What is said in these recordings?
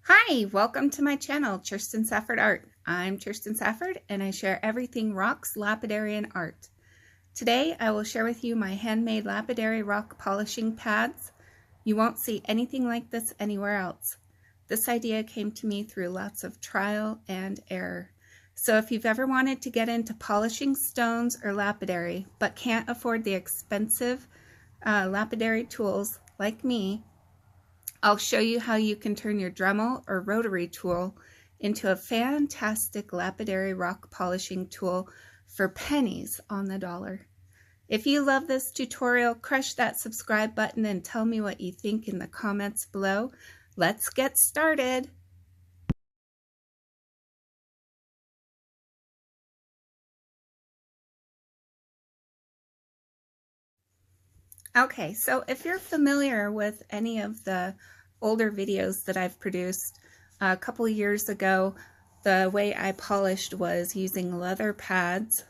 Hi, welcome to my channel, Kirsten Safford Art. I'm Kirsten Safford and I share everything rocks, lapidary, and art. Today I will share with you my handmade lapidary rock polishing pads. You won't see anything like this anywhere else. This idea came to me through lots of trial and error. So if you've ever wanted to get into polishing stones or lapidary but can't afford the expensive lapidary tools like me, I'll show you how you can turn your Dremel or Rotary Tool into a fantastic lapidary rock polishing tool for pennies on the dollar. If you love this tutorial, crush that subscribe button and tell me what you think in the comments below. Let's get started. Okay, so if you're familiar with any of the older videos that I've produced, a couple of years ago, the way I polished was using leather pads,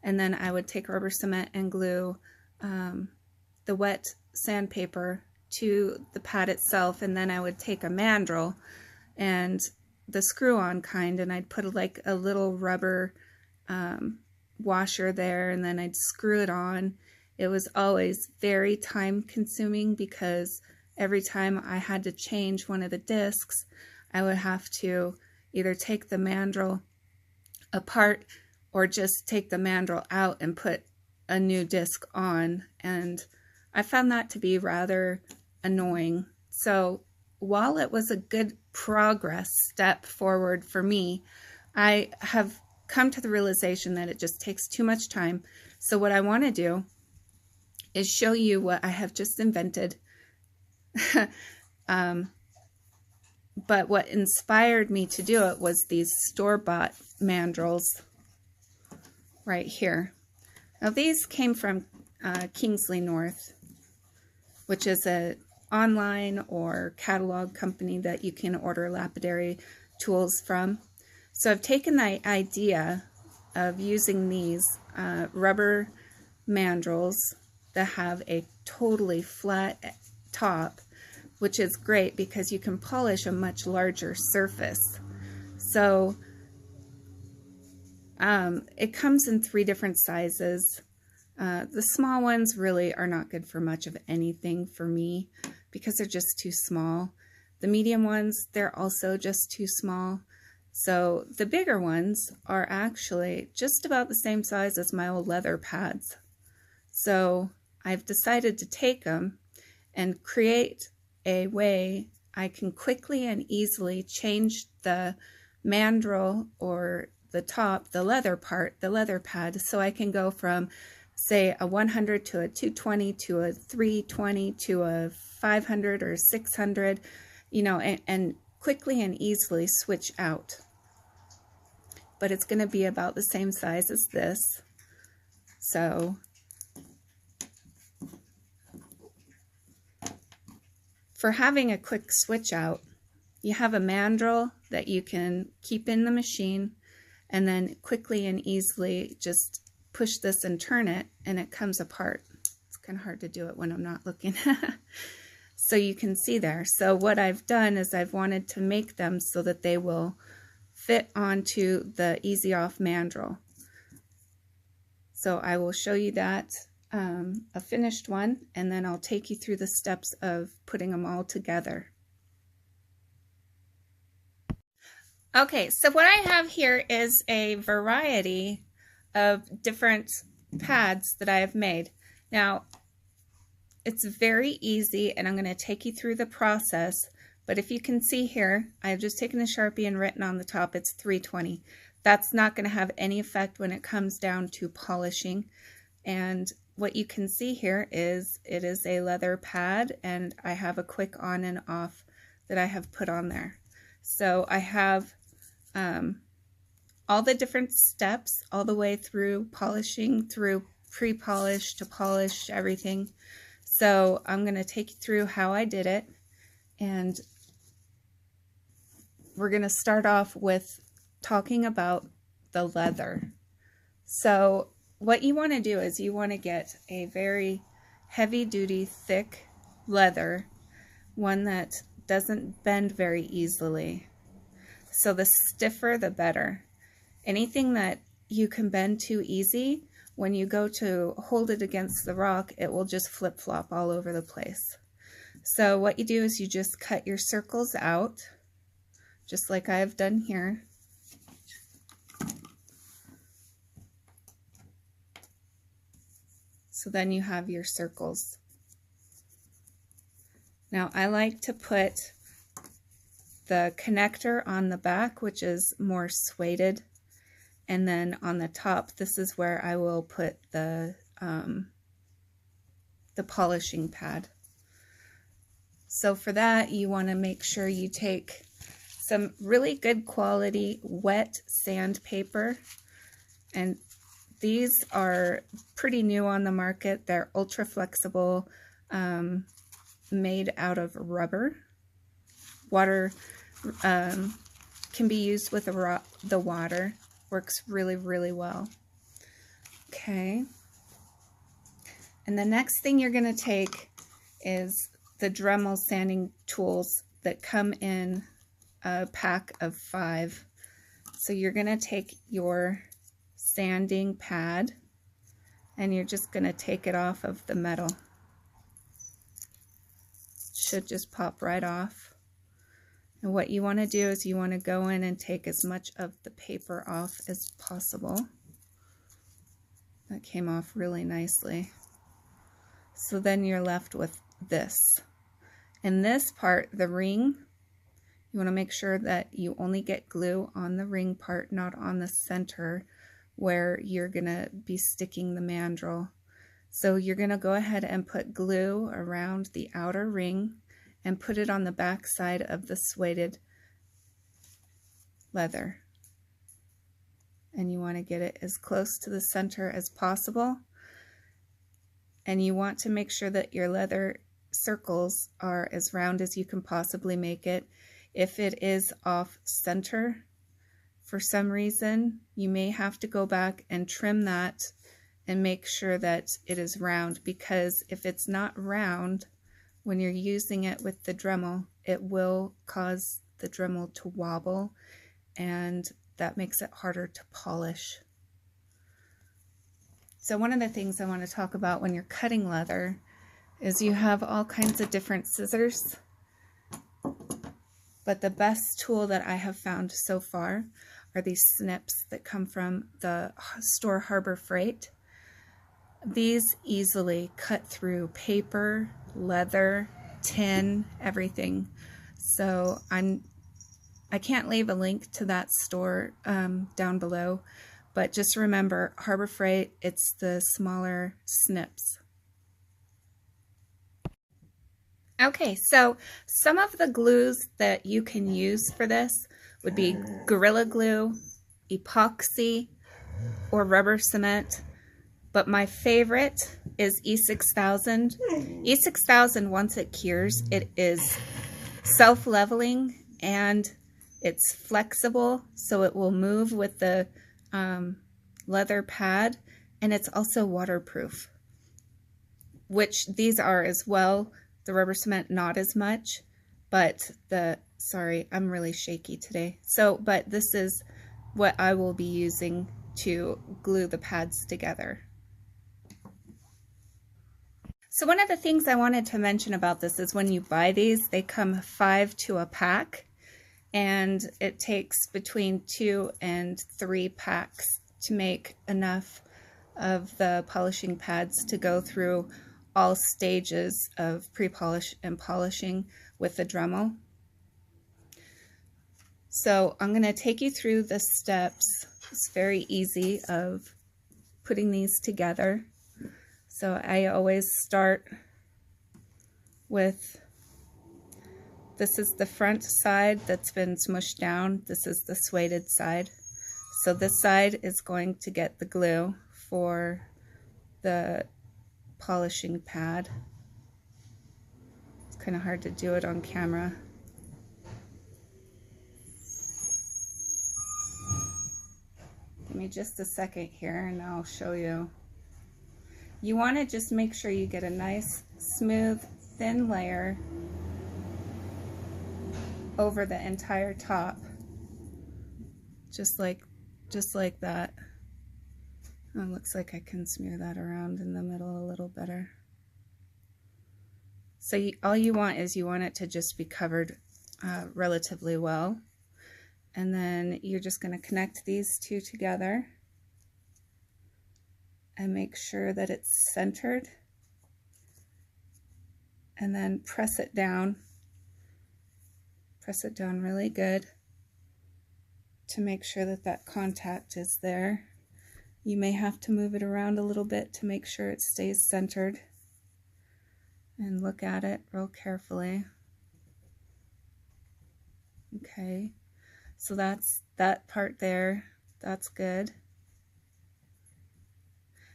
and then I would take rubber cement and glue the wet sandpaper to the pad itself, and then I would take a mandrel and the screw-on kind, and I'd put like a little rubber washer there, and then I'd screw it on. It was always very time consuming because every time I had to change one of the discs, I would have to either take the mandrel apart or just take the mandrel out and put a new disc on. And I found that to be rather annoying. So while it was a good progress step forward for me, I have come to the realization that it just takes too much time. So what I want to do is show you what I have just invented. But what inspired me to do it was these store-bought mandrels right here. Now these came from Kingsley North, which is an online or catalog company that you can order lapidary tools from. So I've taken the idea of using these rubber mandrels that have a totally flat top, which is great because you can polish a much larger surface. So it comes in 3 different sizes. The small ones really are not good for much of anything for me because they're just too small. The medium ones, they're also just too small. So the bigger ones are actually just about the same size as my old leather pads. So I've decided to take them and create a way I can quickly and easily change the mandrel or the top, the leather part, the leather pad, so I can go from, say, a 100 to a 220 to a 320 to a 500 or 600, you know, and quickly and easily switch out. But it's going to be about the same size as this. So for having a quick switch out, you have a mandrel that you can keep in the machine and then quickly and easily just push this and turn it and it comes apart. It's kind of hard to do it when I'm not looking. So you can see there. So what I've done is I've wanted to make them so that they will fit onto the easy off mandrel. So I will show you that. A finished one, and then I'll take you through the steps of putting them all together. Okay, so what I have here is a variety of different pads that I have made. Now, it's very easy, and I'm going to take you through the process, but if you can see here, I've just taken a Sharpie and written on the top, it's 320. That's not going to have any effect when it comes down to polishing. And what you can see here is it is a leather pad, and I have a quick on and off that I have put on there. So I have all the different steps all the way through polishing, through pre-polish to polish, everything. So I'm going to take you through how I did it, and we're going to start off with talking about the leather. So what you want to do is you want to get a very heavy-duty, thick leather, one that doesn't bend very easily. So the stiffer, the better. Anything that you can bend too easy, when you go to hold it against the rock, it will just flip-flop all over the place. So what you do is you just cut your circles out, just like I've done here. So then you have your circles. Now I like to put the connector on the back, which is more suede, and then on the top, this is where I will put the polishing pad. So for that, you want to make sure you take some really good quality wet sandpaper, and these are pretty new on the market. They're ultra flexible, made out of rubber. Water can be used with the water. Works really, really well. Okay. And the next thing you're going to take is the Dremel sanding tools that come in a pack of 5. So you're going to take your sanding pad and you're just going to take it off of the metal. It should just pop right off. And what you want to do is you want to go in and take as much of the paper off as possible. That came off really nicely. So then you're left with this. And this part, the ring, you want to make sure that you only get glue on the ring part, not on the center where you're going to be sticking the mandrel. So you're going to go ahead and put glue around the outer ring and put it on the back side of the suede leather. And you want to get it as close to the center as possible. And you want to make sure that your leather circles are as round as you can possibly make it. If it is off center for some reason, you may have to go back and trim that and make sure that it is round, because if it's not round, when you're using it with the Dremel, it will cause the Dremel to wobble, and that makes it harder to polish. So one of the things I want to talk about when you're cutting leather is you have all kinds of different scissors, but the best tool that I have found so far are these snips that come from the store Harbor Freight. These easily cut through paper, leather, tin, everything. So I can't leave a link to that store down below, but just remember, Harbor Freight, it's the smaller snips. Okay, so some of the glues that you can use for this would be Gorilla Glue, epoxy, or rubber cement. But my favorite is E6000. E6000, once it cures, it is self-leveling and it's flexible, so it will move with the leather pad, and it's also waterproof, which these are as well. The rubber cement, not as much, but sorry, I'm really shaky today. But this is what I will be using to glue the pads together. So one of the things I wanted to mention about this is when you buy these, they come 5 to a pack, and it takes between 2 and 3 packs to make enough of the polishing pads to go through all stages of pre-polish and polishing with the Dremel. So I'm going to take you through the steps. It's very easy of putting these together. So I always start with, this is the front side that's been smushed down. This is the suede side. So this side is going to get the glue for the polishing pad. It's kind of hard to do it on camera. Give me just a second here and I'll show you. You want to just make sure you get a nice, smooth, thin layer over the entire top, just like that. Oh, it looks like I can smear that around in the middle a little better. So all you want is you want it to just be covered relatively well. And then you're just going to connect these two together and make sure that it's centered. And then press it down. Press it down really good to make sure that that contact is there. You may have to move it around a little bit to make sure it stays centered. And look at it real carefully. Okay, so that's that part there. That's good.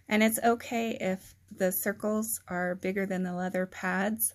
And it's okay if the circles are bigger than the leather pads.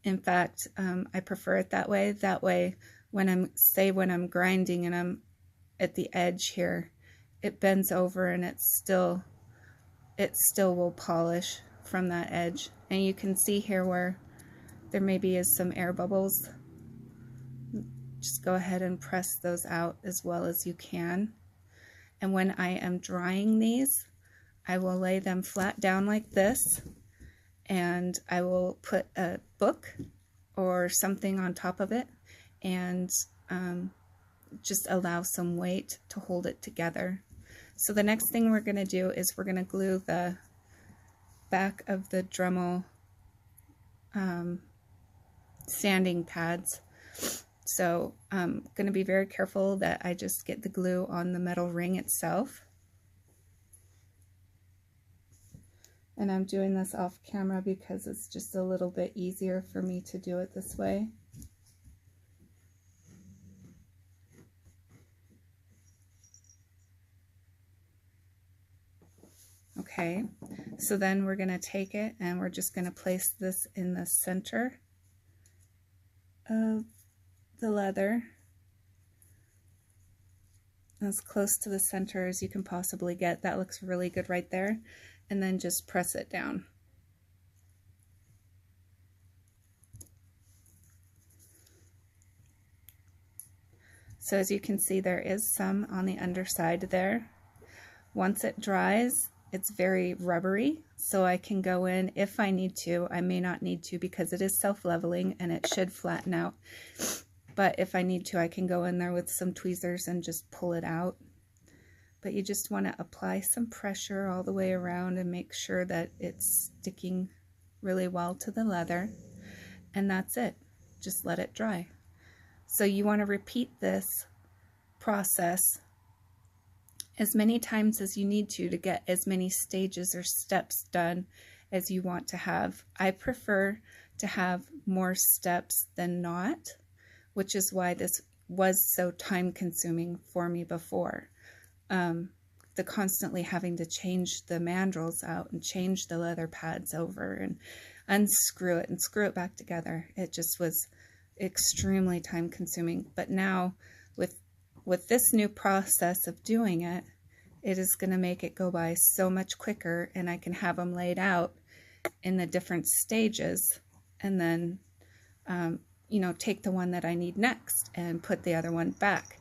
In fact, I prefer it that way. That way, when I'm grinding and I'm at the edge here, it bends over and it still will polish from that edge. And you can see here where there maybe is some air bubbles. Just go ahead and press those out as well as you can. And when I am drying these, I will lay them flat down like this, and I will put a book or something on top of it and just allow some weight to hold it together. So the next thing we're going to do is we're going to glue the back of the Dremel sanding pads. So I'm going to be very careful that I just get the glue on the metal ring itself. And I'm doing this off camera because it's just a little bit easier for me to do it this way. Okay, so then we're going to take it and we're just going to place this in the center of the leather, as close to the center as you can possibly get. That looks really good right there. And then just press it down. So as you can see, there is some on the underside there. Once it dries, it's very rubbery, so I can go in if I need to. I may not need to because it is self-leveling and it should flatten out. But if I need to, I can go in there with some tweezers and just pull it out. But you just want to apply some pressure all the way around and make sure that it's sticking really well to the leather. And that's it. Just let it dry. So you want to repeat this process as many times as you need to get as many stages or steps done as you want to have. I prefer to have more steps than not, which is why this was so time consuming for me before. The constantly having to change the mandrels out and change the leather pads over and unscrew it and screw it back together. It just was extremely time consuming. But now with this new process of doing it, it is going to make it go by so much quicker, and I can have them laid out in the different stages and then you know, take the one that I need next and put the other one back.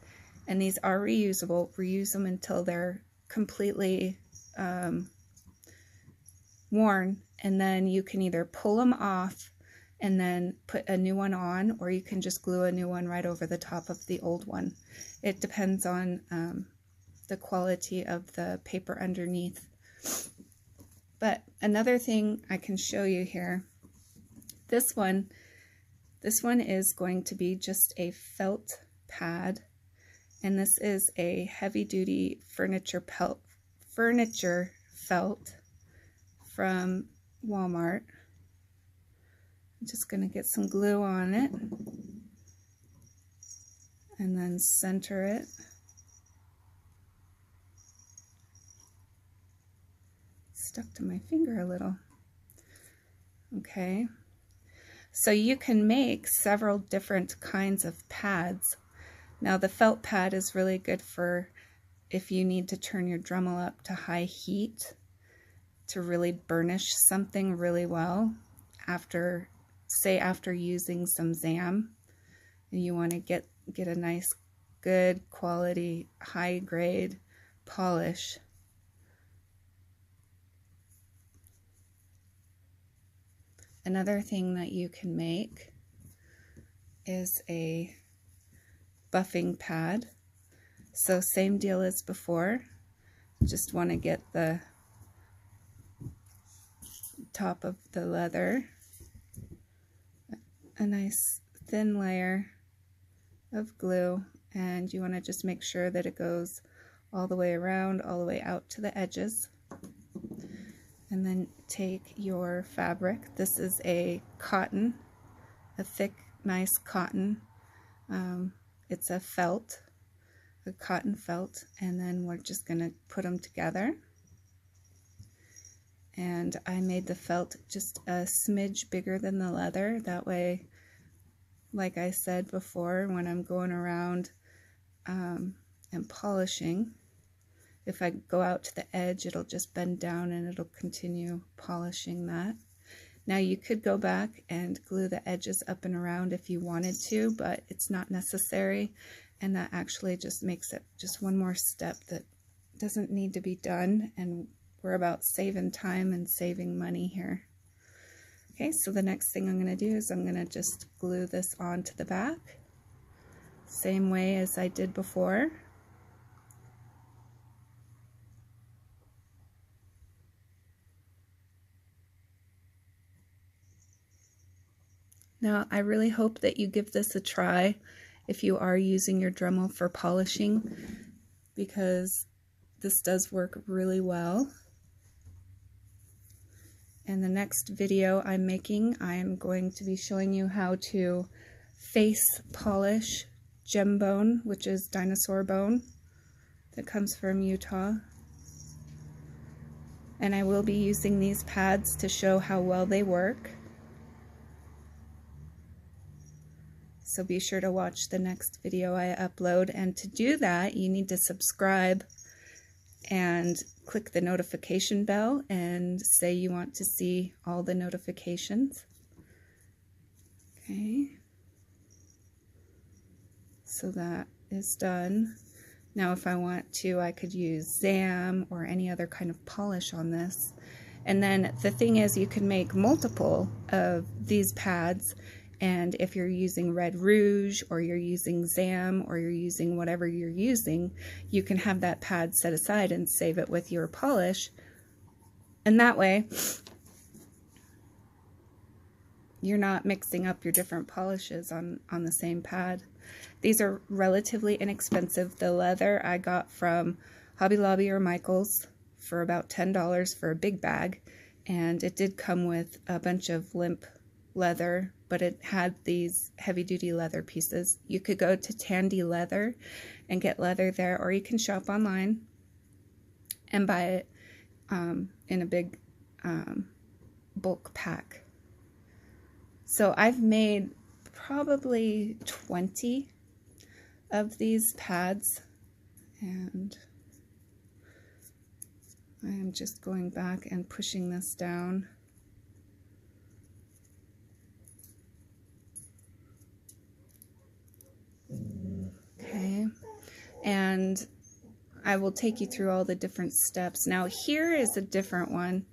And these are reusable. Reuse them until they're completely worn, and then you can either pull them off and then put a new one on, or you can just glue a new one right over the top of the old one. It depends on the quality of the paper underneath. But another thing I can show you here, this one is going to be just a felt pad. And this is a heavy-duty furniture felt from Walmart. I'm just going to get some glue on it and then center it. Stuck to my finger a little. Okay. So you can make several different kinds of pads. Now the felt pad is really good for if you need to turn your Dremel up to high heat to really burnish something really well after, say after using some ZAM. and you want to get a nice, good quality, high grade polish. Another thing that you can make is a buffing pad. So same deal as before, just want to get the top of the leather, a nice thin layer of glue, and you want to just make sure that it goes all the way around, all the way out to the edges. And then take your fabric. This is a cotton, a thick, nice cotton. It's a felt, a cotton felt, and then we're just going to put them together. And I made the felt just a smidge bigger than the leather. That way, like I said before, when I'm going around and polishing, if I go out to the edge, it'll just bend down and it'll continue polishing that. Now you could go back and glue the edges up and around if you wanted to, but it's not necessary, and that actually just makes it just one more step that doesn't need to be done, and we're about saving time and saving money here. Okay, so the next thing I'm going to do is I'm going to just glue this onto the back, same way as I did before. Now, I really hope that you give this a try if you are using your Dremel for polishing, because this does work really well. In the next video I'm making, I am going to be showing you how to face polish gem bone, which is dinosaur bone that comes from Utah. And I will be using these pads to show how well they work. So be sure to watch the next video I upload, and to do that you need to subscribe and click the notification bell and say you want to see all the notifications. Okay, so that is done. Now if I want to, I could use ZAM or any other kind of polish on this. And then the thing is, you can make multiple of these pads. And if you're using Red Rouge, or you're using ZAM, or you're using whatever you're using, you can have that pad set aside and save it with your polish. And that way, you're not mixing up your different polishes on the same pad. These are relatively inexpensive. The leather I got from Hobby Lobby or Michael's for about $10 for a big bag. And it did come with a bunch of limp leather, but it had these heavy-duty leather pieces. You could go to Tandy Leather and get leather there, or you can shop online and buy it in a big bulk pack. So I've made probably 20 of these pads, and I am just going back and pushing this down. Okay, and I will take you through all the different steps. Now here is a different one.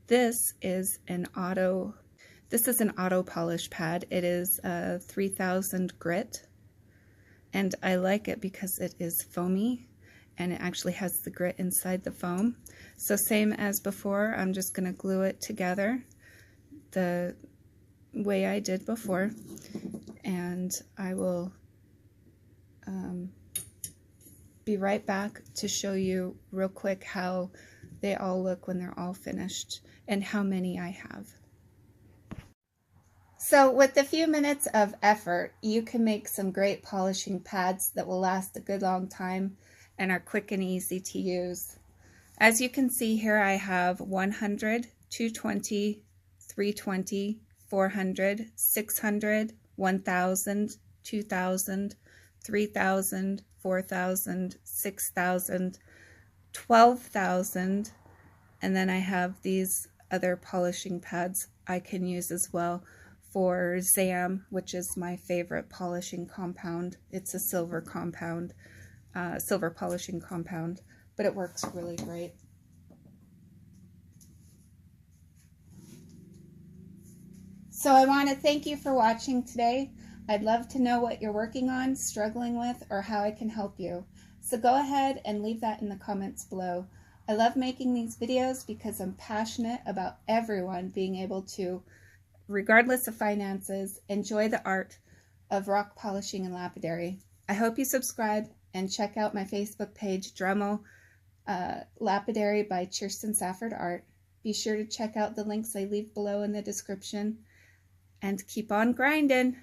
This is an auto polish pad. It is a 3000 grit, and I like it because it is foamy and it actually has the grit inside the foam. So same as before, I'm just going to glue it together the way I did before, and I will be right back to show you real quick how they all look when they're all finished and how many I have. So with a few minutes of effort, you can make some great polishing pads that will last a good long time and are quick and easy to use. As you can see here, I have 100, 220, 320, 400, 600, 1000, 2000, 3000, 4000, 6000, 12,000, and then I have these other polishing pads I can use as well for Zam, which is my favorite polishing compound. It's a silver compound, silver polishing compound, but it works really great. So I want to thank you for watching today. I'd love to know what you're working on, struggling with, or how I can help you. So go ahead and leave that in the comments below. I love making these videos because I'm passionate about everyone being able to, regardless of finances, enjoy the art of rock polishing and lapidary. I hope you subscribe and check out my Facebook page, Dremel Lapidary by Kirsten Safford Art. Be sure to check out the links I leave below in the description. And keep on grinding.